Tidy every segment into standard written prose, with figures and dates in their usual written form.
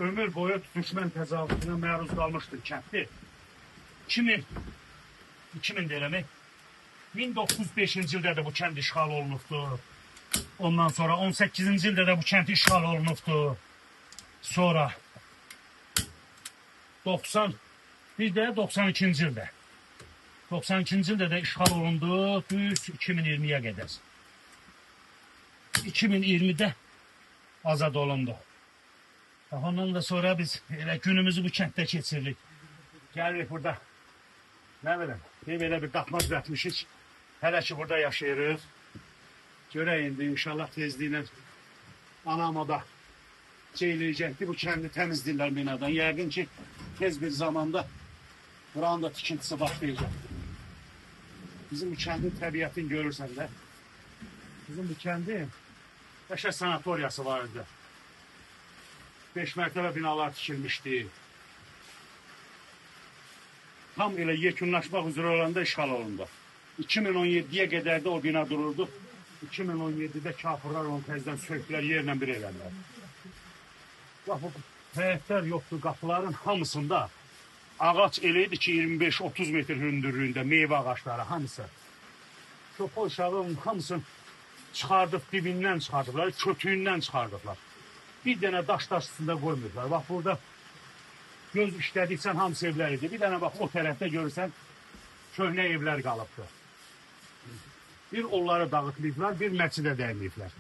ömür boyu düşmən təcavüzünə məruz qalmışdır kəndli. 2000 deyirəm, 1905-ci ildə də bu kənd işğal olunubdur. Ondan sonra 18-ci ildə də bu kənd işğal olunubdur. Sonra 92-ci ildə. 92-ci ildə də işğal olundu düz 2020-yə qədər. 2020-də azad olundu. Ondan da sonra biz elə günümüzü bu kənddə keçiririk. Gəlirik burada, nə bilim, belə bir qapma düzəltmişik. Hələ ki burada yaşayırıq. Görək indi inşallah tezliklə anam o da çeyləyəcəkdir. Bu kəndi təmizləyirlər binadan. Yəqin ki tez bir zamanda buranın da tikintisi başlayacaq. Bizim bu kəndin təbiətini görürsən də. Bizim bu kəndin Qəşər sanatoriyası var idi. 5 mərtəbə binalar tikilmişdi. Tam elə yekunlaşmaq üzrə olanda işğal olundu. 2017-yə qədər də o bina dururdu. 2017-də kafirlər onu təzdən sökdülər, yerlə bir elədilər. Bax, bu həyətlər yoxdur, qapıların hamısında ağac elə idi ki, 25-30 metr hündürlüyündə meyvə ağaçları hamısı. Çoxu uşağın hamısını çıxardıb, dibindən çıxardıblar, kötüyündən çıxardıblar. Bir dənə daş üstündə qoymurlar. Bax, burada göz işlədiksən hamısı evlər idi. Bir dənə bax, o tərəfdə görürsən, köhnə evlər qalıbdır. Bir onları dağıtmayıblar, bir məscidə dəyməyiblər.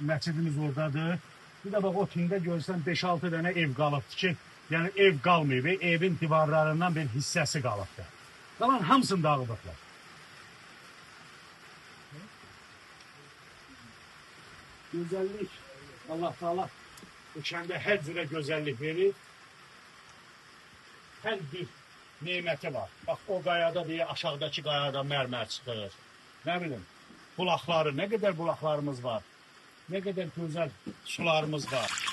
Məscidimiz oradadır. Bir də bax, o tində görürsən 5-6 dənə ev qalıbdır ki, yəni ev qalmayıb, evin divarlarından bir hissəsi qalıbdır. Qalan hamısını dağıdıblar. Gözəllik, Allah Taala bu kəndə hər cürə gözəllik verir. Hər bir neməti var. Bax, o qayada deyə aşağıdakı qayada mərmər çıxır. Nə bilim, bulaqları, nə qədər bulaqlarımız var. Nə qədər gözəl sularımız var.